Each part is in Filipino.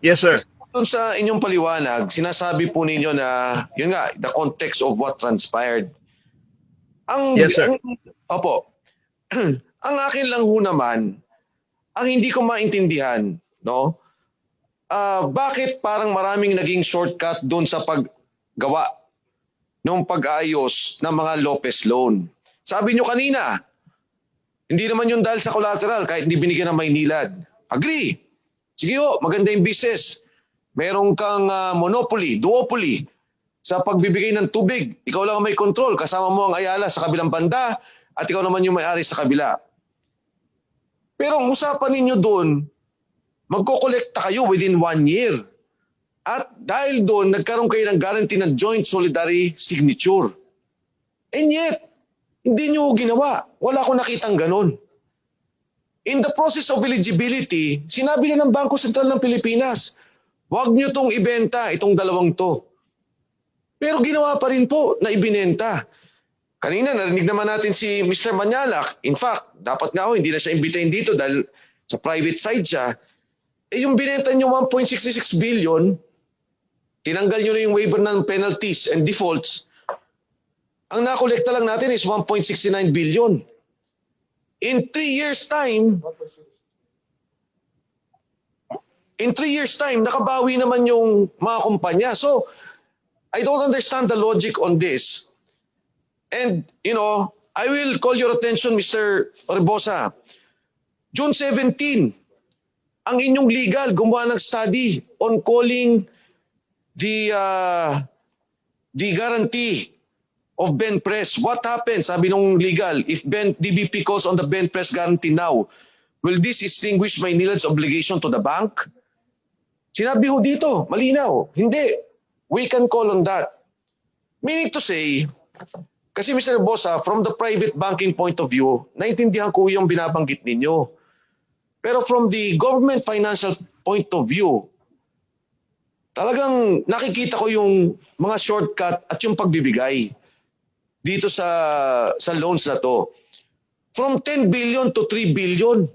Yes, sir. Kasi doon sa inyong paliwanag, sinasabi po ninyo na, yun nga, the context of what transpired. Yes, sir. Opo, ang akin lang ho naman, ang hindi ko maintindihan, no? Bakit parang maraming naging shortcut doon sa paggawa ng pag-ayos ng mga Lopez loan? Sabi nyo kanina, hindi naman yun dahil sa collateral kahit hindi binigyan ng Maynilad. Agree. Sige ho, maganda yung business. Meron kang monopoly, duopoly sa pagbibigay ng tubig. Ikaw lang ang may control. Kasama mo ang Ayala sa kabilang banda at ikaw naman yung may-ari sa kabila. Pero ang usapan ninyo doon, magkokolekta kayo within 1 year. At dahil doon, nagkaroon kayo ng guarantee ng joint solidary signature. And yet, hindi nyo ginawa. Wala akong nakitang ganun. In the process of eligibility, sinabi na ng Bangko Sentral ng Pilipinas, huwag nyo itong ibenta, itong dalawang to. Pero ginawa pa rin po na ibinenta. Kanina narinig naman natin si Mr. Manyalak. In fact, dapat nga hindi na siya imbitahin dito dahil sa private side siya. Yung binenta nyo 1.66 billion, tinanggal nyo na yung waiver ng penalties and defaults, ang nakolekta lang natin is 1.69 billion. In 3 years time, nakabawi naman yung mga kumpanya. So, I don't understand the logic on this. And, I will call your attention, Mr. Rebosa. June 17, ang inyong legal gumawa ng study on calling the guarantee of Ben Press. What happens, sabi nung legal, if DBP calls on the Ben Press guarantee now, will this extinguish Maynilad's obligation to the bank? Sinabi ho dito, malinaw, hindi. We can call on that. Meaning to say, kasi Mr. Bosa, from the private banking point of view, naintindihan ko yung binabanggit ninyo. Pero from the government financial point of view, talagang nakikita ko yung mga shortcut at yung pagbibigay dito sa loans na to. From 10 billion to 3 billion.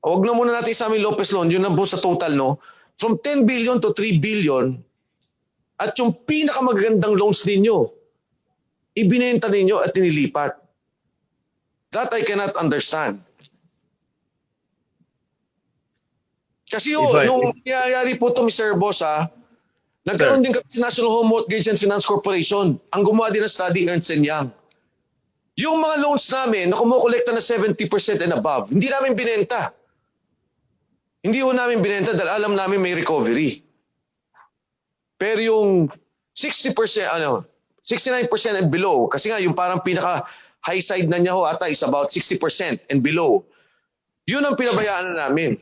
Huwag na muna natin sa amin Lopez loan, yun na po sa total, no? From 10 billion to 3 billion, at yung pinakamagandang loans ninyo, ibinenta ninyo at tinilipat. That I cannot understand. Kasi nung nangyayari po ito, Mr. Bosa, nagkaroon din kami sa National Home Mortgage and Finance Corporation. Ang gumawa din ng study, Ernst & Young. Yung mga loans namin na kumukolekta na 70% and above, hindi namin binenta. Hindi ho namin binenta dahil alam namin may recovery. Pero yung 60%, 69% and below, kasi nga yung parang pinaka high side na niya ho ata is about 60% and below. Yun ang pinabayaan na namin.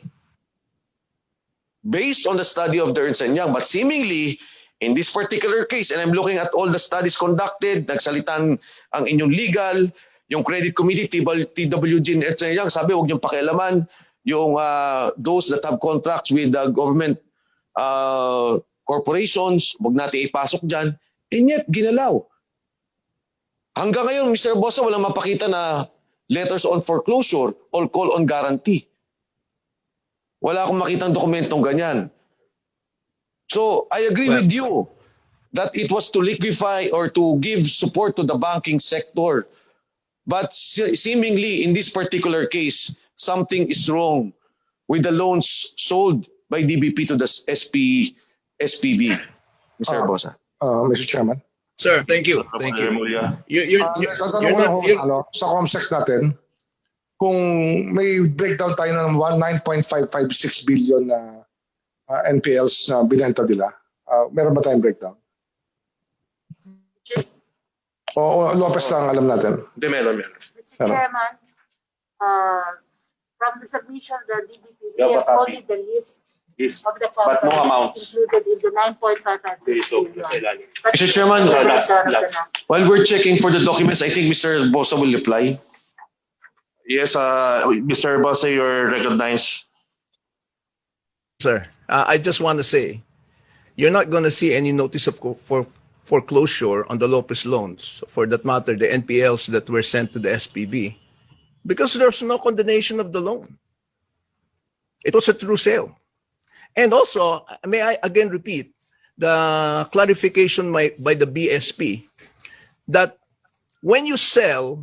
Based on the study of the Ernst & Young. But seemingly, in this particular case, and I'm looking at all the studies conducted, nagsalitan ang inyong legal, yung credit committee, TWG and Ernst & Young, sabi huwag niyong pakialaman yung those that have contracts with the government corporations, huwag natin ipasok dyan. And yet, ginalaw. Hanggang ngayon, Mr. Bosa, walang mapakita na letters on foreclosure or call on guarantee. Wala akong makitang dokumentong ganyan. So, I agree with you that it was to liquefy or to give support to the banking sector. But seemingly, in this particular case, something is wrong with the loans sold by DBP to the SPV. Mr. Bosa. Mr. Chairman. Sir, thank you. Thank you. You're not... Sa COMSEC natin, kung may breakdown tayo ng 9.556 billion na NPLs na binenta nila, meron ba tayong breakdown? O Lopez lang alam natin? Hindi, meron. Mr. Chairman, from the submission of the DBP, we have only the list of the companies included in the 9.556 billion. Mr. Chairman, while we're checking for the documents, I think Mr. Bosa will reply. Yes, Mr. Bosa, you're recognized. Sir, I just want to say, you're not going to see any notice of foreclosure on the Lopez loans, for that matter, the NPLs that were sent to the SPV, because there's no condemnation of the loan. It was a true sale. And also, may I again repeat the clarification by the BSP that when you sell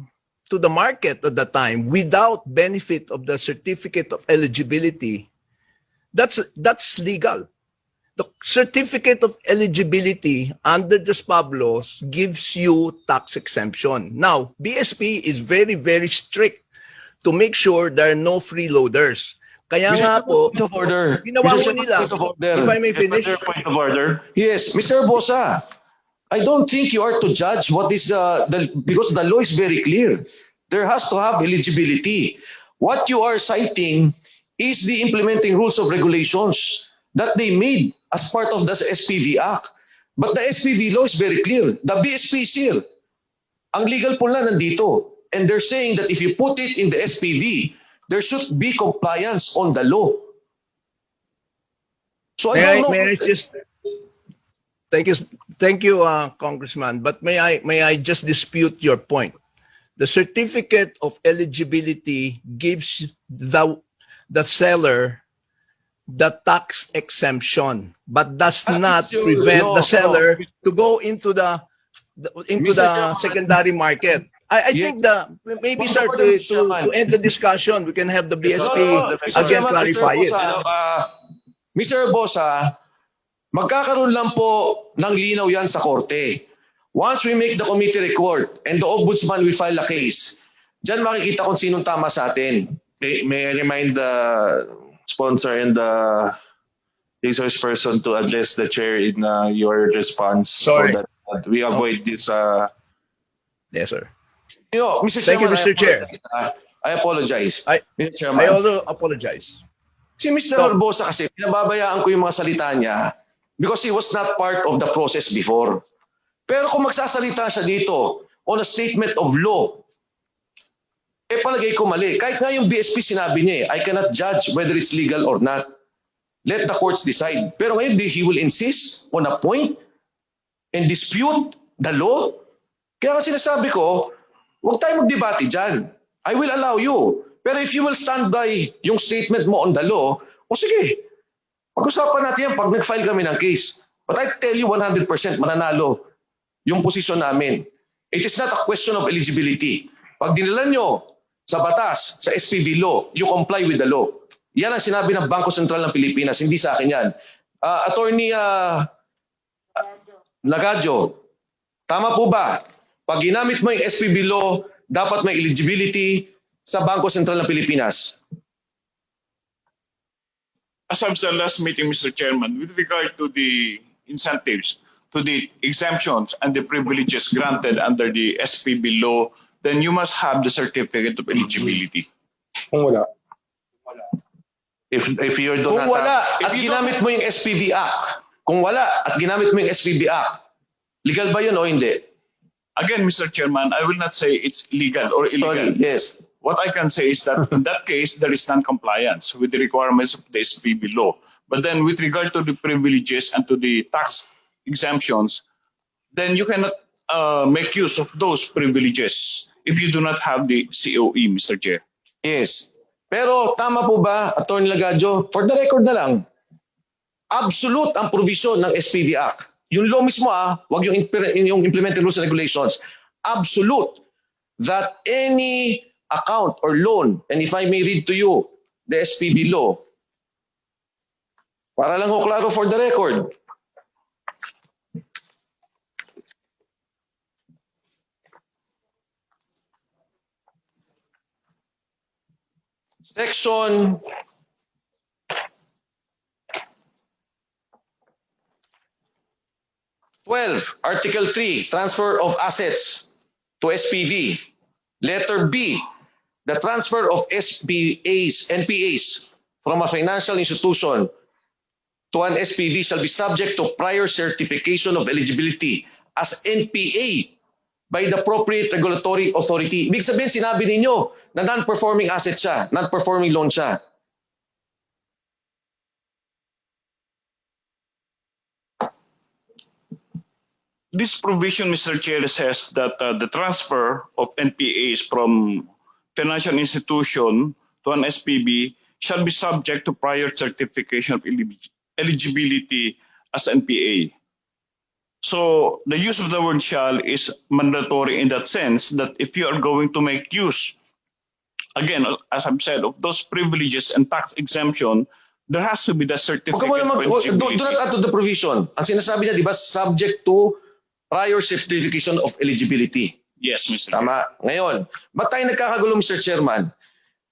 to the market at the time without benefit of the certificate of eligibility, that's legal. The certificate of eligibility under the SPAB laws gives you tax exemption. Now, BSP is very, very strict to make sure there are no freeloaders. Kaya Mr. nga Chairman, po, point of order. ginawa Mr. ko Chairman, nila, point of order. if I may finish, Point of order. Yes, Mr. Bosa, I don't think you are to judge what is because the law is very clear. There has to have eligibility. What you are citing is the implementing rules of regulations that they made as part of the SPV Act. But the SPV law is very clear. The BSP is here. Ang legal po na nandito. And they're saying that if you put it in the SPV, there should be compliance on the law. So I don't know. may I just thank you, Congressman. But may I just dispute your point? The certificate of eligibility gives the seller the tax exemption, but does not prevent the seller to go into the secondary market. I think maybe, sir, to end the discussion, we can have the BSP again clarify it. Mr. Bosa, magkakaroon lang po ng linaw yan sa korte. Once we make the committee record and the ombudsman will file a case, dyan makikita kung sinong tama sa atin. May I remind the sponsor and the resource person to address the chair in your response Sorry. so that we avoid this. Yes, sir. You know, Mr. Thank you, Chairman, Mr. Chair. I apologize. Mr. Chairman. I also apologize. Si Mr. Barbosa kasi, pinababayaan ko yung mga salita niya because he was not part of the process before. Pero kung magsasalita siya dito on a statement of law, palagay ko mali. Kahit nga yung BSP sinabi niya I cannot judge whether it's legal or not. Let the courts decide. Pero ngayon, he will insist on a point and dispute the law. Kaya nga sinasabi ko, huwag tayo magdebate dyan. I will allow you. Pero if you will stand by yung statement mo on the law, o sige, pag-usapan natin yan pag nag-file kami ng case. But I tell you 100% mananalo yung posisyon namin. It is not a question of eligibility. Pag dinala nyo sa batas, sa SPV law, you comply with the law. Yan ang sinabi ng Bangko Sentral ng Pilipinas, hindi sa akin yan. Attorney Lagadjo, tama po ba? Pag ginamit mo yung SPV law, dapat may eligibility sa Bangko Sentral ng Pilipinas. As of the last meeting, Mr. Chairman, with regard to the incentives, to the exemptions and the privileges granted under the SPB law, then you must have the certificate of eligibility. Kung wala. If you do Kung not wala at have, ginamit mo yung SPV Act, kung wala at ginamit mo yung SPV Act, legal ba yun o hindi? Again, Mr. Chairman, I will not say it's legal or illegal. Sorry, yes. What I can say is that in that case, there is non-compliance with the requirements of the SPB law. But then with regard to the privileges and to the tax exemptions, then you cannot make use of those privileges if you do not have the COE, Mr. Chair. Yes. Pero tama po ba, Atty. Lagadjo, for the record na lang, absolute ang provision ng SPV Act. Yung law mismo wag yung implementing rules and regulations. Absolute that any account or loan, and if I may read to you the SPV law, para lang ho klaro for the record. Section 12, Article 3, transfer of assets to SPV. Letter B, the transfer of SPAs, NPAs from a financial institution to an SPV shall be subject to prior certification of eligibility as NPA by the appropriate regulatory authority. Ibig sabihin, sinabi ninyo na non-performing asset siya, non-performing loan siya. This provision, Mr. Chair, says that the transfer of NPAs from financial institution to an SPB shall be subject to prior certification of eligibility as NPA. So the use of the word shall is mandatory in that sense that if you are going to make use, again, as I've said, of those privileges and tax exemption, there has to be the certificate Huwag ka muna of do eligibility. not add to the provision. Ang sinasabi niya, di ba, subject to prior certification of eligibility. Yes, Mr. Chair. Tama. Ngayon, ba't tayo nagkakagulo, Mr. Chairman?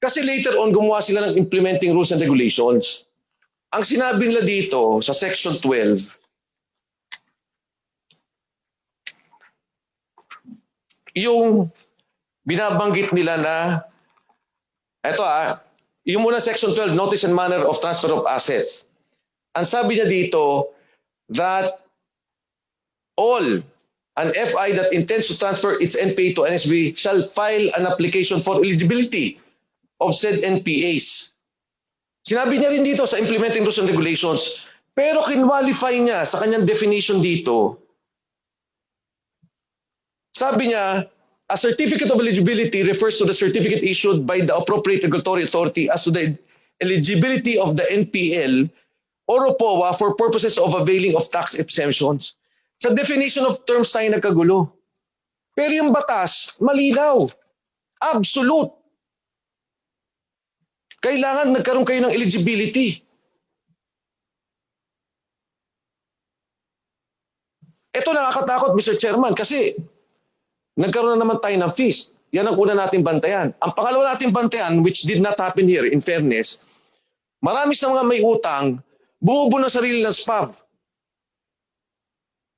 Kasi later on, gumawa sila ng implementing rules and regulations. Ang sinabi nila dito sa Section 12, yung binabanggit nila na, eto yung muna Section 12, Notice and Manner of Transfer of Assets. Ang sabi niya dito, that all an FI that intends to transfer its NPA to NSB shall file an application for eligibility of said NPAs. Sinabi niya rin dito sa Implementing Rules and Regulations, pero kinwalify niya sa kanyang definition dito. Sabi niya, a certificate of eligibility refers to the certificate issued by the appropriate regulatory authority as to the eligibility of the NPL or OPOA for purposes of availing of tax exemptions. Sa definition of terms tayo nagkagulo. Pero yung batas, malinaw. Absolute. Kailangan nagkaroon kayo ng eligibility. Ito nakakatakot, Mr. Chairman, kasi nagkaroon na naman tayo ng feast. Yan ang una nating bantayan. Ang pangalawa nating bantayan, which did not happen here, in fairness, marami sa mga may utang, bumubo ng sarili ng SPAV.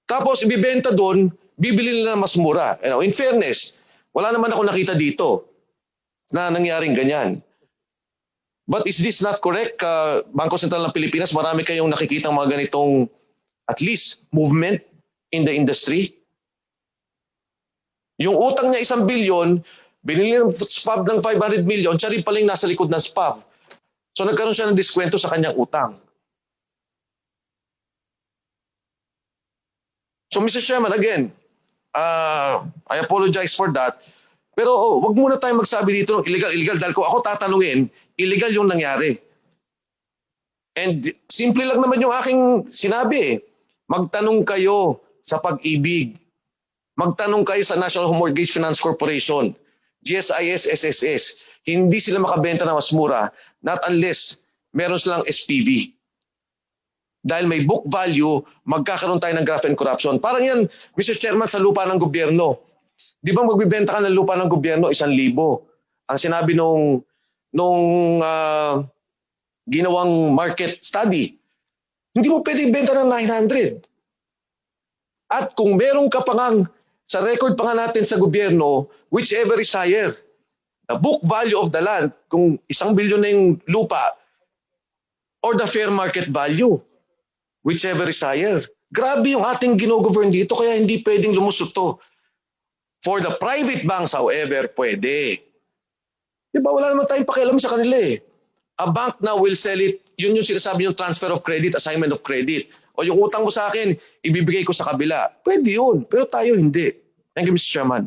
Tapos ibibenta doon, bibili nila ng mas mura. In fairness, wala naman ako nakita dito na nangyaring ganyan. But is this not correct? Bangko Sentral ng Pilipinas, marami kayong nakikita mga ganitong at least movement in the industry. Yung utang niya 1 billion, binili ng SPAV ng 500 million, siya rin palang nasa likod ng SPAV. So nagkaroon siya ng diskwento sa kanyang utang. So Mr. Chairman, again, I apologize for that. Pero wag muna tayong magsabi dito ng illegal dahil kung ako tatanungin, illegal yung nangyari. And simple lang naman yung aking sinabi. Magtanong kayo sa Pag-ibig. Magtanong kayo sa National Mortgage Finance Corporation, GSIS, SSS. Hindi sila makabenta na mas mura not unless meron silang SPV. Dahil may book value, magkakaroon tayo ng graft and corruption. Parang yan, Mr. Chairman, sa lupa ng gobyerno. Di ba magbibenta ka ng lupa ng gobyerno, 1,000? Ang sinabi nung ginawang market study, hindi mo pwede ibenta ng 900. At kung meron ka pa ngang, sa record pa nga natin sa gobyerno, whichever is higher, the book value of the land, kung 1 billion na yung lupa, or the fair market value, whichever is higher. Grabe yung ating ginogovern dito, kaya hindi pwedeng lumusot to. For the private banks, however, pwede. Diba, wala naman tayong pakialam sa kanila eh. A bank now will sell it, yun yung sinasabi yung transfer of credit, assignment of credit. O yung utang mo sa akin, ibibigay ko sa kabila. Pwede yun, pero tayo hindi. Thank you, Mr. Chairman.